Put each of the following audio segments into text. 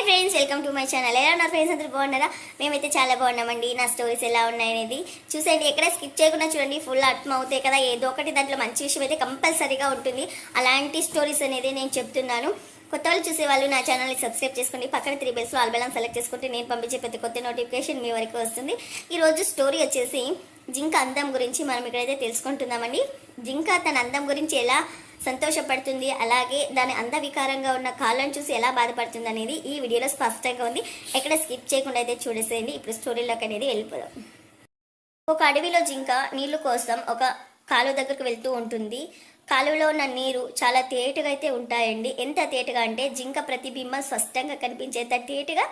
Friends, welcome to my channel. ఎలా ఉన్నారు friends? అందరూ బాగున్నారా? మేమైతే చాలా బాగున్నామండి. నా స్టోరీస్ ఎలా ఉన్నాయనేది చూసేయండి. ఎక్కడ స్కిప్ చేయకుండా చూడండి. ఫుల్ అర్థం అవుతాయి కదా. ఏదో ఒకటి దాంట్లో మంచి విషయం అయితే కంపల్సరీగా ఉంటుంది. అలాంటి స్టోరీస్ అనేది నేను చెప్తున్నాను. కొత్త వాళ్ళు చూసేవాళ్ళు నా ఛానల్ని సబ్స్క్రైబ్ చేసుకోండి. పక్కన 3 బెల్స్లో ఆల్ బెల్ సెలెక్ట్ చేసుకుంటే నేను పంపించే ప్రతి కొత్త నోటిఫికేషన్ మీ వరకు వస్తుంది. ఈరోజు స్టోరీ వచ్చేసి జింక అందం గురించి మనం ఇక్కడైతే తెలుసుకుంటున్నామండి. జింక తన అందం గురించి ఎలా సంతోషపడుతుంది, అలాగే దాని అందవికారంగా ఉన్న కాళ్ళను చూసి ఎలా బాధపడుతుంది అనేది ఈ వీడియోలో స్పష్టంగా ఉంది. ఎక్కడ స్కిప్ చేయకుండా అయితే చూడేసేయండి. ఇప్పుడు స్టోరీలోకి అనేది వెళ్ళిపోదాం. ఒక అడవిలో జింక నీళ్లు కోసం ఒక కాలువ దగ్గరకు వెళ్తూ ఉంటుంది. కాలువలో ఉన్న నీరు చాలా తేటగా అయితే ఉంటాయండి. ఎంత తేటగా అంటే జింక ప్రతిబింబం స్పష్టంగా కనిపించేంత తేటగా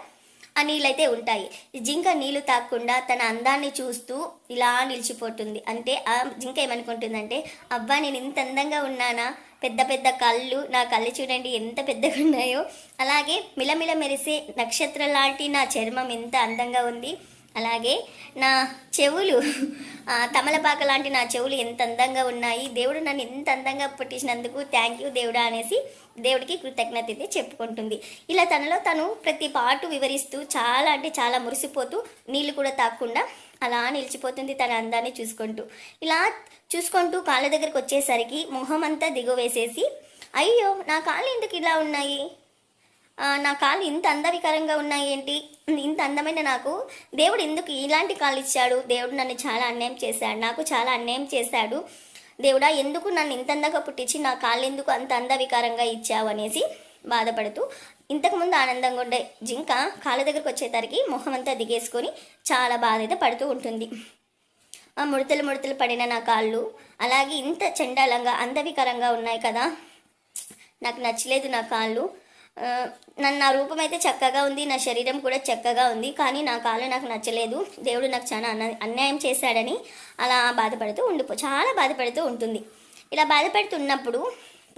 ఆ నీళ్ళైతే ఉంటాయి. జింక నీళ్లు తాకుండా తన అందాన్ని చూస్తూ ఇలా నిలిచిపోతుంది. అంటే ఆ జింక ఏమనుకుంటుందంటే, అబ్బా నేను ఇంత అందంగా ఉన్నానా, పెద్ద పెద్ద కళ్ళు, నా కళ్ళు చూడండి ఎంత పెద్దగా ఉన్నాయో, అలాగే మిలమిల మెరిసే నక్షత్రం లాంటి నా చర్మం ఎంత అందంగా ఉంది, అలాగే నా చెవులు తమలపాక లాంటి నా చెవులు ఎంత అందంగా ఉన్నాయి, దేవుడు నన్ను ఎంత అందంగా పుట్టించినందుకు థ్యాంక్ యూ దేవుడా అనేసి దేవుడికి కృతజ్ఞత అయితే చెప్పుకుంటుంది. ఇలా తనలో తను ప్రతి పాటు వివరిస్తూ చాలా అంటే చాలా మురిసిపోతూ నీళ్ళు కూడా తాకుండా అలా నిలిచిపోతుంది తన అందాన్ని చూసుకుంటూ. ఇలా చూసుకుంటూ కాళ్ళ దగ్గరికి వచ్చేసరికి మొహం అంతా దిగువేసేసి, అయ్యో నా కాళ్ళు ఎందుకు ఇలా ఉన్నాయి, నా కాళ్ళు ఇంత అందవికరంగా ఉన్నాయి ఏంటి, ఇంత అందమైన నాకు దేవుడు ఎందుకు ఇలాంటి కాళ్ళు ఇచ్చాడు, దేవుడు నన్ను చాలా అన్యాయం చేశాడు, నాకు చాలా అన్యాయం చేశాడు, దేవుడా ఎందుకు నన్ను ఇంత అందంగా పుట్టించి నా కాళ్ళు ఎందుకు అంత అందవికారంగా ఇచ్చావు అనేసి బాధపడుతూ, ఇంతకుముందు ఆనందంగా ఉండే జింక కాళ్ళ దగ్గరకు వచ్చేసరికి మొహం అంతా దిగేసుకొని చాలా బాధ అయితే పడుతూ ఉంటుంది. ఆ ముడతలు పడిన నా కాళ్ళు అలాగే ఇంత చండాలంగా అందవికరంగా ఉన్నాయి కదా, నాకు నచ్చలేదు నా కాళ్ళు, నా రూపం అయితే చక్కగా ఉంది, నా శరీరం కూడా చక్కగా ఉంది, కానీ నా కాళ్ళు నాకు నచ్చలేదు, దేవుడు నాకు చాలా అన్యాయం చేశాడని అలా చాలా బాధపడుతూ ఉంటుంది. ఇలా బాధపడుతున్నప్పుడు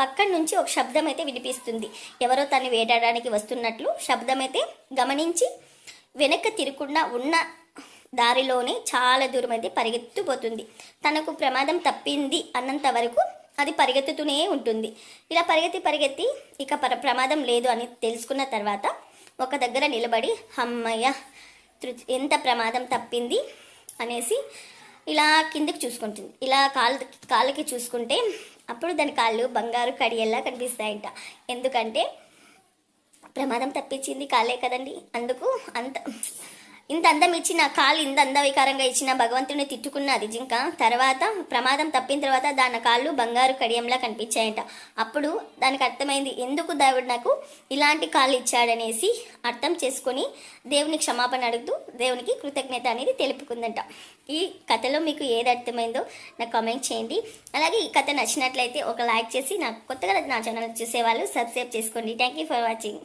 పక్కన నుంచి ఒక శబ్దం అయితే వినిపిస్తుంది. ఎవరో తను వేటాడడానికి వస్తున్నట్లు శబ్దం అయితే గమనించి వెనక్కి తిరగకుండా ఉన్న దారిలోనే చాలా దూరం అయితే పరిగెత్తిపోతుంది. తనకు ప్రమాదం తప్పింది అన్నంత వరకు అది పరిగెత్తుతూనే ఉంటుంది. ఇలా పరిగెత్తి ఇక ప్రమాదం లేదు అని తెలుసుకున్న తర్వాత ఒక దగ్గర నిలబడి, అమ్మయ్య ఎంత ప్రమాదం తప్పింది అనేసి ఇలా కిందకి చూసుకుంటుంది. ఇలా కాళ్ళకి చూసుకుంటే అప్పుడు దాని కాళ్ళు బంగారు కడియల్లా కనిపిస్తాయంట. ఎందుకంటే ప్రమాదం తప్పించింది కాళ్ళే కదండి, అందుకు ఇంత అందం ఇచ్చి నా కాళ్ళు ఇంత అందవికారంగా ఇచ్చిన భగవంతుని తిట్టుకున్నది జింక. తర్వాత ప్రమాదం తప్పిన తర్వాత దాని కాళ్ళు బంగారు కడియంలా కనిపించాయంట. అప్పుడు దానికి అర్థమైంది, ఎందుకు దేవుడు నాకు ఇలాంటి కాళ్ళు ఇచ్చాడనేసి అర్థం చేసుకొని దేవుని క్షమాపణ అడుగుతూ దేవునికి కృతజ్ఞత అనేది తెలుపుకుందంట. ఈ కథలో మీకు ఏది అర్థమైందో నాకు కామెంట్ చేయండి. అలాగే ఈ కథ నచ్చినట్లయితే ఒక లైక్ చేసి, నాకు కొత్తగా నా ఛానల్ చూసేవాళ్ళు సబ్స్క్రైబ్ చేసుకోండి. Thank you for watching.